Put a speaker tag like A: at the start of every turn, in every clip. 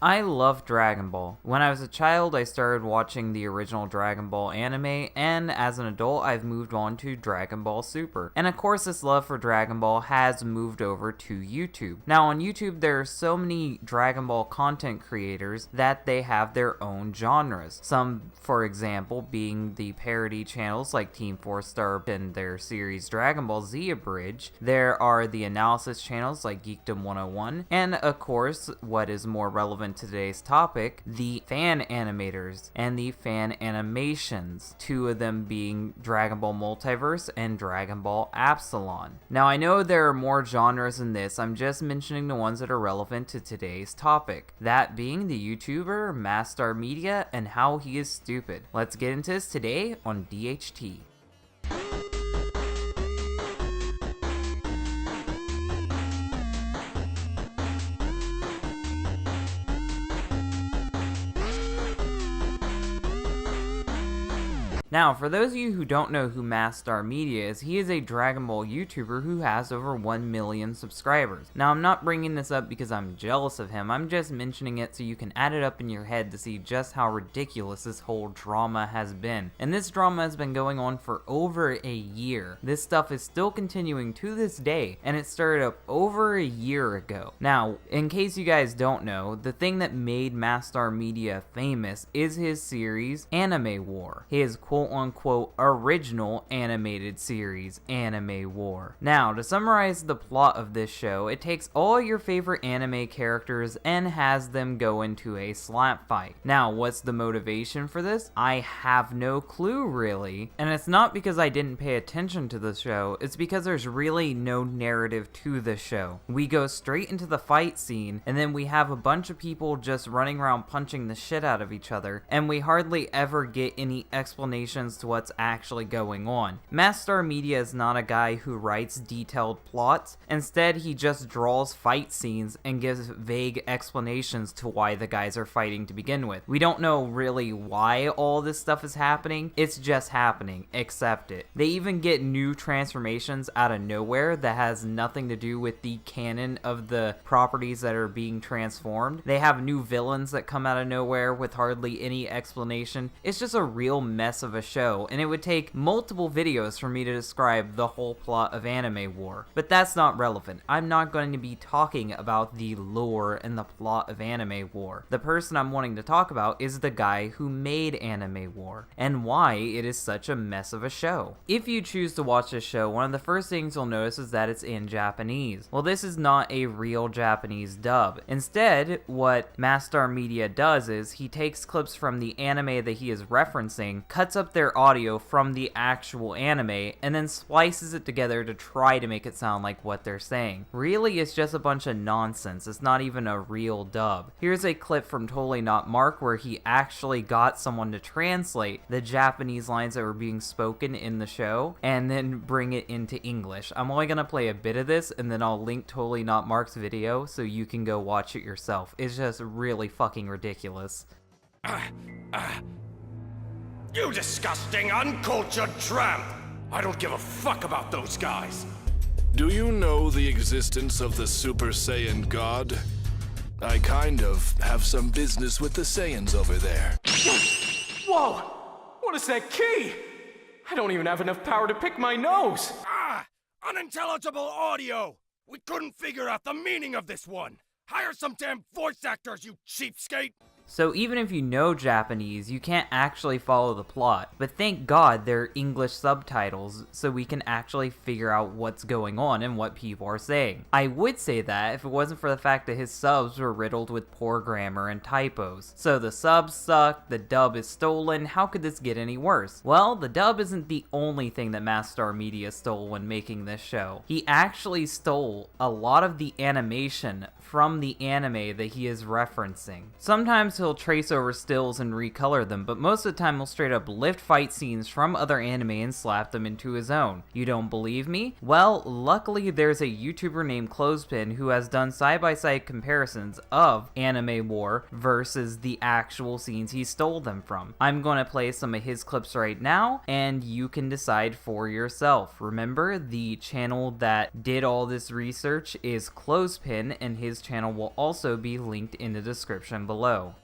A: I love Dragon Ball. When I was a child, I started watching the original Dragon Ball anime, and as an adult, I've moved on to Dragon Ball Super. And of course, this love for Dragon Ball has moved over to YouTube. Now, on YouTube, there are so many Dragon Ball content creators that they have their own genres. Some, for example, being the parody channels like Team 4 Star and their series Dragon Ball Z Abridged. There are the analysis channels like Geekdom 101, and of course, what is more relevant to today's topic, the fan animators and the fan animations, two of them being Dragon Ball Multiverse and Dragon Ball Epsilon. Now, I know there are more genres in this, I'm just mentioning the ones that are relevant to today's topic, that being the YouTuber MaSTAR Media and how he is stupid. Let's get into this today on DHT. Now, for those of you who don't know who MaSTAR Media is, he is a Dragon Ball YouTuber who has over 1 million subscribers. Now, I'm not bringing this up because I'm jealous of him, I'm just mentioning it so you can add it up in your head to see just how ridiculous this whole drama has been. And this drama has been going on for over a year. This stuff is still continuing to this day, and it started up over a year ago. Now, in case you guys don't know, the thing that made MaSTAR Media famous is his series Anime War. His quote-unquote original animated series, Anime War. Now, to summarize the plot of this show, it takes all your favorite anime characters and has them go into a slap fight. Now, what's the motivation for this? I have no clue, really. And it's not because I didn't pay attention to the show, it's because there's really no narrative to the show. We go straight into the fight scene, and then we have a bunch of people just running around punching the shit out of each other, and we hardly ever get any explanation to what's actually going on. MaSTAR Media is not a guy who writes detailed plots. Instead, he just draws fight scenes and gives vague explanations to why the guys are fighting to begin with. We don't know really why all this stuff is happening, it's just happening. Accept it. They even get new transformations out of nowhere that has nothing to do with the canon of the properties that are being transformed. They have new villains that come out of nowhere with hardly any explanation. It's just a real mess of a show, and it would take multiple videos for me to describe the whole plot of Anime War. But that's not relevant. I'm not going to be talking about the lore and the plot of Anime War. The person I'm wanting to talk about is the guy who made Anime War, and why it is such a mess of a show. If you choose to watch this show, one of the first things you'll notice is that it's in Japanese. Well, this is not a real Japanese dub. Instead, what MaSTAR Media does is he takes clips from the anime that he is referencing, cuts up their audio from the actual anime, and then splices it together to try to make it sound like what they're saying. Really, it's just a bunch of nonsense. It's not even a real dub. Here's a clip from Totally Not Mark where he actually got someone to translate the Japanese lines that were being spoken in the show and then bring it into English. I'm only gonna play a bit of this and then I'll link Totally Not Mark's video so you can go watch it yourself. It's just really fucking ridiculous.
B: You disgusting, uncultured tramp! I don't give a fuck about those guys!
C: Do you know the existence of the Super Saiyan God? I kind of have some business with the Saiyans over there.
D: Whoa! What is that key? I don't even have enough power to pick my nose!
B: Unintelligible audio! We couldn't figure out the meaning of this one! Hire some damn voice actors, you cheapskate!
A: So even if you know Japanese, you can't actually follow the plot. But thank God there are English subtitles so we can actually figure out what's going on and what people are saying. I would say that if it wasn't for the fact that his subs were riddled with poor grammar and typos. So the subs suck, the dub is stolen, how could this get any worse? Well, the dub isn't the only thing that MaSTAR Media stole when making this show. He actually stole a lot of the animation from the anime that he is referencing. Sometimes he'll trace over stills and recolor them, but most of the time he'll straight up lift fight scenes from other anime and slap them into his own. You don't believe me? Well, luckily there's a YouTuber named Clothespin who has done side-by-side comparisons of Anime War versus the actual scenes he stole them from. I'm going to play some of his clips right now, and you can decide for yourself. Remember, the channel that did all this research is Clothespin, and his channel will also be linked in the description below.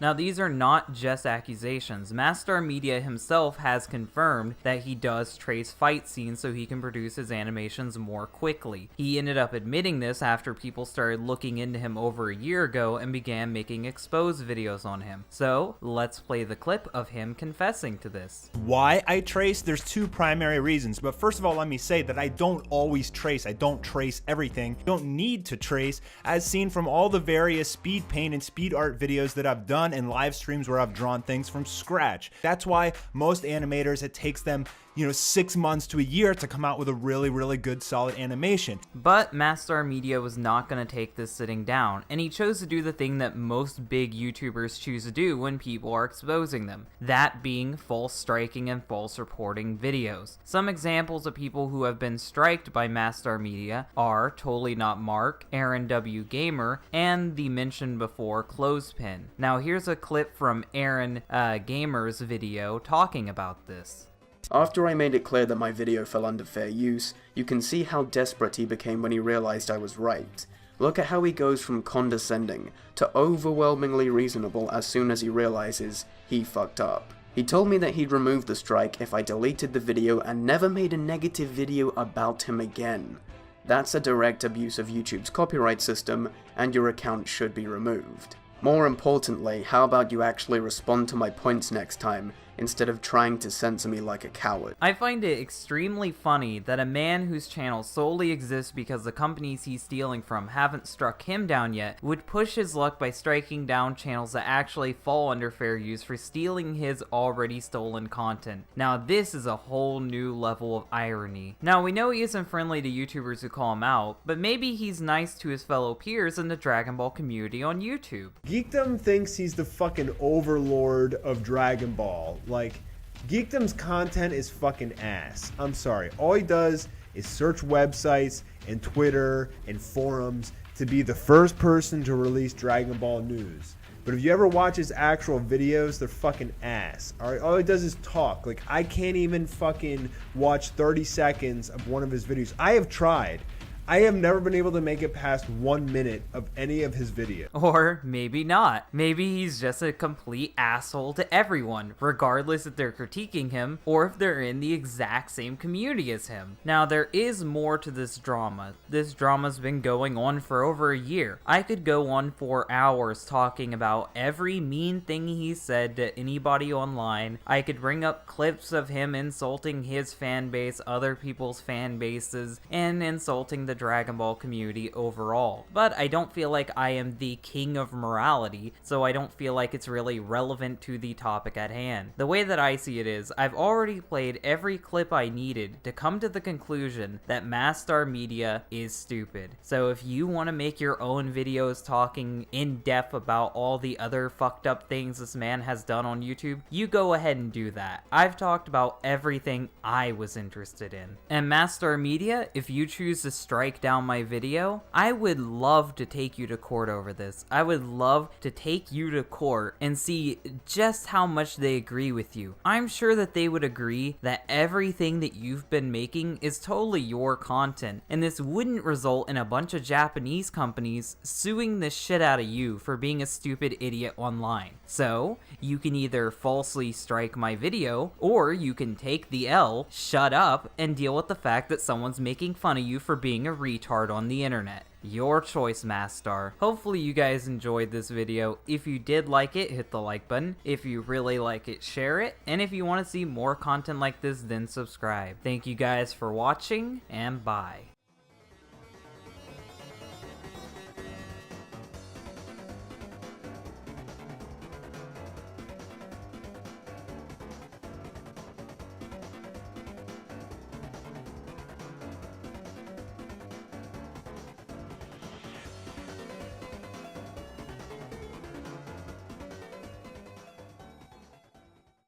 A: Now, these are not just accusations. MaSTAR Media himself has confirmed that he does trace fight scenes so he can produce his animations more quickly. He ended up admitting this after people started looking into him over a year ago and began making exposed videos on him. So, let's play the clip of him confessing to this.
E: Why I trace? There's two primary reasons, but first of all, let me say that I don't always trace. I don't trace everything. I don't need to trace, as seen from all the various speed paint and speed art videos that I've done and live streams where I've drawn things from scratch. That's why most animators, it takes them 6 months to a year to come out with a really good solid animation.
A: But MaSTAR Media was not going to take this sitting down, and he chose to do the thing that most big YouTubers choose to do when people are exposing them, that being false striking and false reporting videos. Some examples of people who have been striked by MaSTAR Media are Totally Not Mark, Aaron W. Gamer, and the mentioned before Clothespin. Now here's a clip from Aaron Gamer's video talking about this.
F: After I made it clear that my video fell under fair use, you can see how desperate he became when he realized I was right. Look at how he goes from condescending to overwhelmingly reasonable as soon as he realizes he fucked up. He told me that he'd remove the strike if I deleted the video and never made a negative video about him again. That's a direct abuse of YouTube's copyright system, and your account should be removed. More importantly, how about you actually respond to my points next time, instead of trying to censor me like a coward.
A: I find it extremely funny that a man whose channel solely exists because the companies he's stealing from haven't struck him down yet would push his luck by striking down channels that actually fall under fair use for stealing his already stolen content. Now this is a whole new level of irony. Now we know he isn't friendly to YouTubers who call him out, but maybe he's nice to his fellow peers in the Dragon Ball community on YouTube.
E: Geekdom thinks he's the fucking overlord of Dragon Ball. Like, Geekdom's content is fucking ass. I'm sorry. All he does is search websites and Twitter and forums to be the first person to release Dragon Ball news. But if you ever watch his actual videos, they're fucking ass. Alright, all he does is talk. Like, I can't even fucking watch 30 seconds of one of his videos. I have tried. I have never been able to make it past 1 minute of any of his videos.
A: Or maybe not. Maybe he's just a complete asshole to everyone, regardless if they're critiquing him or if they're in the exact same community as him. Now, there is more to this drama. This drama's been going on for over a year. I could go on for hours talking about every mean thing he said to anybody online. I could bring up clips of him insulting his fan base, other people's fan bases, and insulting the Dragon Ball community overall. But I don't feel like I am the king of morality, so I don't feel like it's really relevant to the topic at hand. The way that I see it is, I've already played every clip I needed to come to the conclusion that MaSTAR Media is stupid. So if you want to make your own videos talking in depth about all the other fucked up things this man has done on YouTube, you go ahead and do that. I've talked about everything I was interested in. And MaSTAR Media, if you choose to strike down my video, I would love to take you to court over this. I would love to take you to court and see just how much they agree with you. I'm sure that they would agree that everything that you've been making is totally your content, and this wouldn't result in a bunch of Japanese companies suing the shit out of you for being a stupid idiot online. So, you can either falsely strike my video, or you can take the L, shut up, and deal with the fact that someone's making fun of you for being a retard on the internet. Your choice, MaSTAR. Hopefully you guys enjoyed this video. If you did like it, hit the like button. If you really like it, share it. And if you want to see more content like this, then subscribe. Thank you guys for watching, and bye.